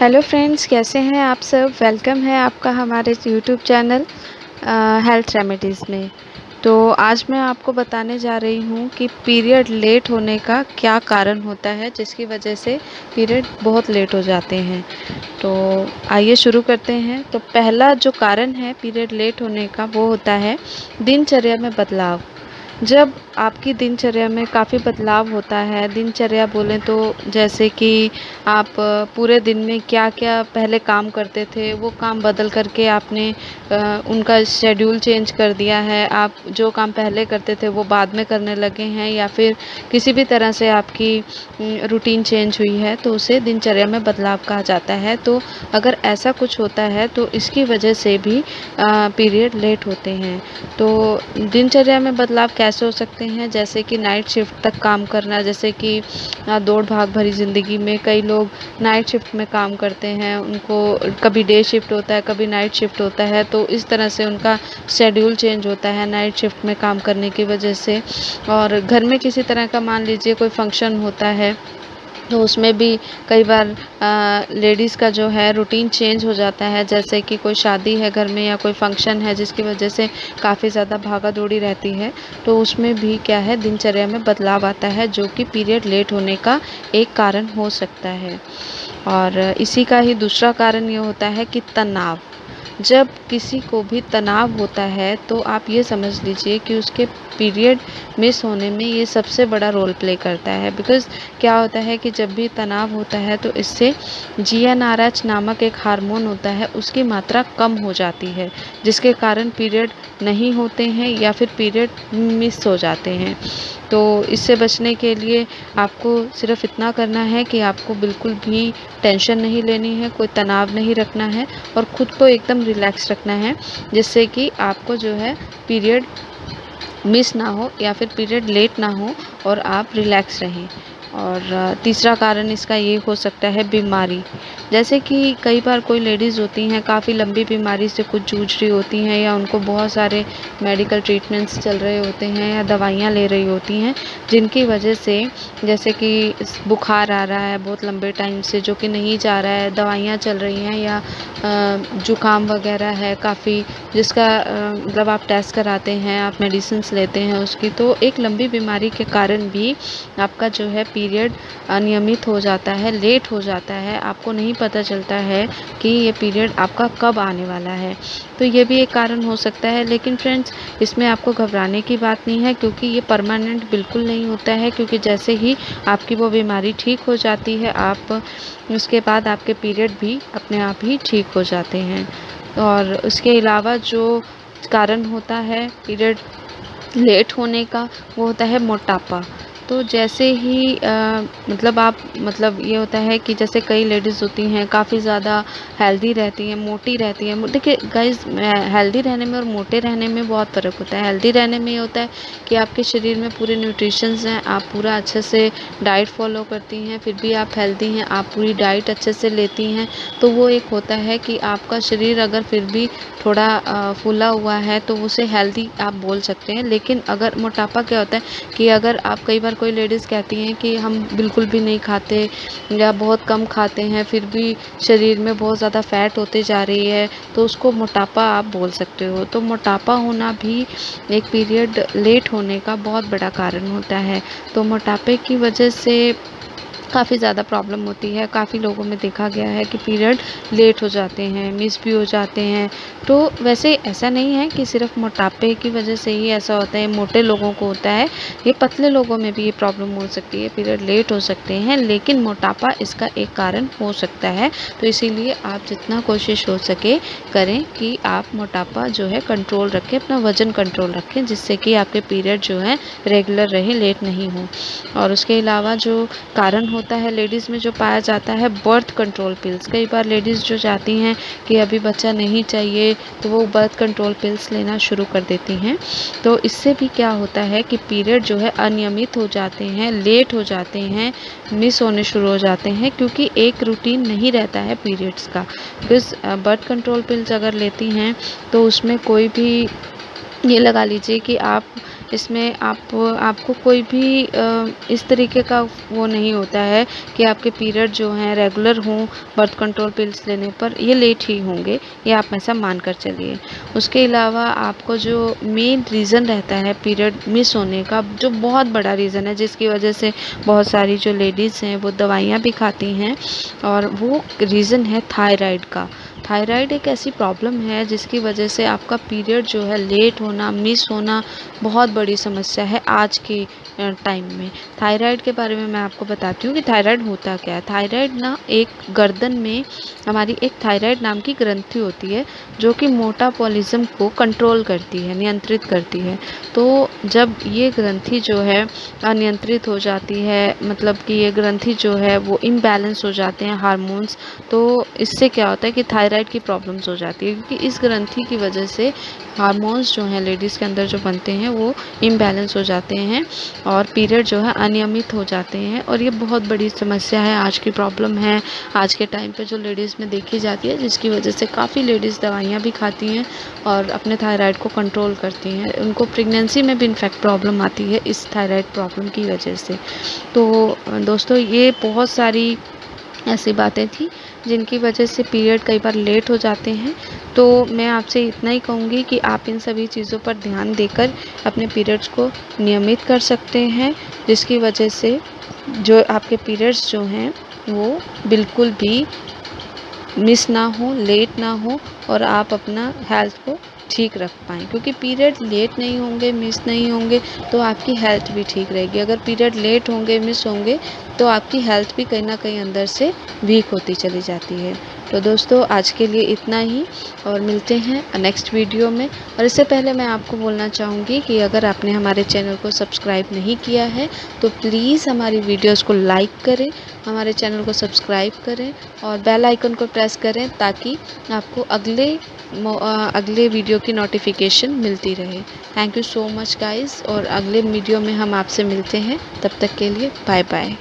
Hello friends, कैसे हैं आप सब। वेलकम है आपका हमारे यूट्यूब चैनल हेल्थ रेमेडीज़ में। तो आज मैं आपको बताने जा रही हूँ कि पीरियड लेट होने का क्या कारण होता है, जिसकी वजह से पीरियड बहुत लेट हो जाते हैं। तो आइए शुरू करते हैं। तो पहला जो कारण है पीरियड लेट होने का, वो होता है दिनचर्या में बदलाव। जब आपकी दिनचर्या में काफ़ी बदलाव होता है, दिनचर्या बोलें तो जैसे कि आप पूरे दिन में क्या-क्या पहले काम करते थे, वो काम बदल कर के आपने उनका शेड्यूल चेंज कर दिया है। आप जो काम पहले करते थे, वो बाद में करने लगे हैं, या फिर किसी भी तरह से आपकी रूटीन चेंज हुई है, तो उसे दिनचर्या में बदलाव कहा जाता है। तो अगर ऐसा कुछ होता है, तो इसकी वजह से भी पीरियड लेट होते हैं। तो दिनचर्या में बदलाव कैसे हो सकते हैं, जैसे कि नाइट शिफ्ट तक काम करना। जैसे कि दौड़ भाग भरी ज़िंदगी में कई लोग नाइट शिफ्ट में काम करते हैं, उनको कभी डे शिफ्ट होता है, कभी नाइट शिफ्ट होता है, तो इस तरह से उनका शेड्यूल चेंज होता है नाइट शिफ्ट में काम करने की वजह से। और घर में किसी तरह का मान लीजिए कोई फंक्शन होता है, तो उसमें भी कई बार लेडीज़ का जो है रूटीन चेंज हो जाता है। जैसे कि कोई शादी है घर में या कोई फंक्शन है, जिसकी वजह से काफ़ी ज़्यादा भागा दौड़ी रहती है, तो उसमें भी क्या है, दिनचर्या में बदलाव आता है, जो कि पीरियड लेट होने का एक कारण हो सकता है। और इसी का ही दूसरा कारण ये होता है कि तनाव। जब किसी को भी तनाव होता है, तो आप ये समझ लीजिए कि उसके पीरियड मिस होने में ये सबसे बड़ा रोल प्ले करता है। बिकॉज़ क्या होता है कि जब भी तनाव होता है, तो इससे जीएनआरएच नामक एक हार्मोन होता है, उसकी मात्रा कम हो जाती है, जिसके कारण पीरियड नहीं होते हैं या फिर पीरियड मिस हो जाते हैं। तो इससे बचने के लिए आपको सिर्फ़ इतना करना है कि आपको बिल्कुल भी टेंशन नहीं लेनी है, कोई तनाव नहीं रखना है, और ख़ुद को एकदम रिलैक्स रखना है, जिससे कि आपको जो है पीरियड मिस ना हो या फिर पीरियड लेट ना हो और आप रिलैक्स रहें। और तीसरा कारण इसका ये हो सकता है बीमारी। जैसे कि कई बार कोई लेडीज़ होती हैं, काफ़ी लंबी बीमारी से कुछ जूझ रही होती हैं, या उनको बहुत सारे मेडिकल ट्रीटमेंट्स चल रहे होते हैं, या दवाइयाँ ले रही होती हैं, जिनकी वजह से जैसे कि बुखार आ रहा है बहुत लंबे टाइम से जो कि नहीं जा रहा है, दवाइयाँ चल रही हैं, या जुकाम वगैरह है काफ़ी, जिसका मतलब आप टेस्ट कराते हैं, आप मेडिसिन्स लेते हैं उसकी, तो एक लंबी बीमारी के कारण भी आपका जो है पीरियड अनियमित हो जाता है, लेट हो जाता है। आपको नहीं पता चलता है कि ये पीरियड आपका कब आने वाला है। तो ये भी एक कारण हो सकता है। लेकिन फ्रेंड्स, इसमें आपको घबराने की बात नहीं है, क्योंकि ये परमानेंट बिल्कुल नहीं होता है। क्योंकि जैसे ही आपकी वो बीमारी ठीक हो जाती है, आप उसके बाद आपके पीरियड भी अपने आप ही ठीक हो जाते हैं। और उसके अलावा जो कारण होता है पीरियड लेट होने का, वो होता है मोटापा। तो जैसे ही मतलब ये होता है कि जैसे कई लेडीज़ होती हैं, काफ़ी ज़्यादा हेल्दी रहती हैं, मोटी रहती हैं। देखिए गाइज़, हेल्दी रहने में और मोटे रहने में बहुत फ़र्क होता है। हेल्दी रहने में ये होता है कि आपके शरीर में पूरे न्यूट्रिशंस हैं, आप पूरा अच्छे से डाइट फ़ॉलो करती हैं, फिर भी आप हेल्दी हैं, आप पूरी डाइट अच्छे से लेती हैं, तो वो एक होता है कि आपका शरीर अगर फिर भी थोड़ा फूला हुआ है, तो उसे हेल्दी आप बोल सकते हैं। लेकिन अगर मोटापा क्या होता है कि अगर आप, कई बार कोई लेडीज़ कहती हैं कि हम बिल्कुल भी नहीं खाते या बहुत कम खाते हैं, फिर भी शरीर में बहुत ज़्यादा फ़ैट होते जा रही है, तो उसको मोटापा आप बोल सकते हो। तो मोटापा होना भी एक पीरियड लेट होने का बहुत बड़ा कारण होता है। तो मोटापे की वजह से काफ़ी ज़्यादा प्रॉब्लम होती है। काफ़ी लोगों में देखा गया है कि पीरियड लेट हो जाते हैं, मिस भी हो जाते हैं। तो वैसे ऐसा नहीं है कि सिर्फ़ मोटापे की वजह से ही ऐसा होता है, मोटे लोगों को होता है, ये पतले लोगों में भी ये प्रॉब्लम हो सकती है, पीरियड लेट हो सकते हैं, लेकिन मोटापा इसका एक कारण हो सकता है। तो इसीलिए आप जितना कोशिश हो सके करें कि आप मोटापा जो है कंट्रोल रखें, अपना वज़न कंट्रोल रखें, जिससे कि आपके पीरियड जो है रेगुलर रहें, लेट नहीं हों। और उसके अलावा जो कारण होता है लेडीज़ में जो पाया जाता है, बर्थ कंट्रोल पिल्स। कई बार लेडीज़ जो चाहती हैं कि अभी बच्चा नहीं चाहिए, तो वो बर्थ कंट्रोल पिल्स लेना शुरू कर देती हैं। तो इससे भी क्या होता है कि पीरियड जो है अनियमित हो जाते हैं, लेट हो जाते हैं, मिस होने शुरू हो जाते हैं, क्योंकि एक रूटीन नहीं रहता है पीरियड्स का। बिकॉज़ बर्थ कंट्रोल पिल्स अगर लेती हैं, तो उसमें कोई भी, ये लगा लीजिए कि आप इसमें आपको कोई भी इस तरीके का वो नहीं होता है कि आपके पीरियड जो हैं रेगुलर हों बर्थ कंट्रोल पिल्स लेने पर, ये लेट ही होंगे, ये आप ऐसा मान कर चलिए। उसके अलावा आपको जो मेन रीज़न रहता है पीरियड मिस होने का, जो बहुत बड़ा रीज़न है जिसकी वजह से बहुत सारी जो लेडीज़ हैं वो दवाइयाँ भी खाती हैं, और वो रीज़न है थायराइड का। थायराइड एक ऐसी प्रॉब्लम है जिसकी वजह से आपका पीरियड जो है लेट होना, मिस होना बहुत बड़ी समस्या है आज के टाइम में। थायराइड के बारे में मैं आपको बताती हूँ कि थायराइड होता क्या है। थायराइड ना एक गर्दन में हमारी एक थायराइड नाम की ग्रंथि होती है जो कि मेटाबॉलिज्म को कंट्रोल करती है, नियंत्रित करती है। तो जब ये ग्रंथि जो है अनियंत्रित हो जाती है, मतलब कि ये ग्रंथि जो है वो इम्बैलेंस हो जाते हैं हार्मोन्स, तो इससे क्या होता है कि थायराइड की प्रॉब्लम्स हो जाती है, क्योंकि इस ग्रंथि की वजह से हार्मोन्स जो हैं लेडीज़ के अंदर जो बनते हैं वो इम्बैलेंस हो जाते हैं और पीरियड जो है अनियमित हो जाते हैं। और ये बहुत बड़ी समस्या है, आज की प्रॉब्लम है, आज के टाइम पे जो लेडीज़ में देखी जाती है, जिसकी वजह से काफ़ी लेडीज़ दवाइयाँ भी खाती हैं और अपने थायराइड को कंट्रोल करती हैं। उनको प्रेगनेंसी में भी इनफैक्ट प्रॉब्लम आती है इस थायराइड प्रॉब्लम की वजह से। तो दोस्तों, ये बहुत सारी ऐसी बातें थी जिनकी वजह से पीरियड कई बार लेट हो जाते हैं। तो मैं आपसे इतना ही कहूँगी कि आप इन सभी चीज़ों पर ध्यान देकर अपने पीरियड्स को नियमित कर सकते हैं, जिसकी वजह से जो आपके पीरियड्स जो हैं वो बिल्कुल भी मिस ना हो, लेट ना हो, और आप अपना हेल्थ को ठीक रख पाएँ। क्योंकि पीरियड लेट नहीं होंगे, मिस नहीं होंगे तो आपकी हेल्थ भी ठीक रहेगी। अगर पीरियड लेट होंगे, मिस होंगे तो आपकी हेल्थ भी कहीं न कहीं अंदर से वीक होती चली जाती है। तो दोस्तों, आज के लिए इतना ही, और मिलते हैं नेक्स्ट वीडियो में। और इससे पहले मैं आपको बोलना चाहूँगी कि अगर आपने हमारे चैनल को सब्सक्राइब नहीं किया है तो प्लीज़ हमारी वीडियोज़ को लाइक करें, हमारे चैनल को सब्सक्राइब करें और बेल आइकन को प्रेस करें, ताकि आपको अगले वीडियो की नोटिफिकेशन मिलती रहे। Thank you so much guys, और अगले वीडियो में हम आपसे मिलते हैं। तब तक के लिए बाय बाय।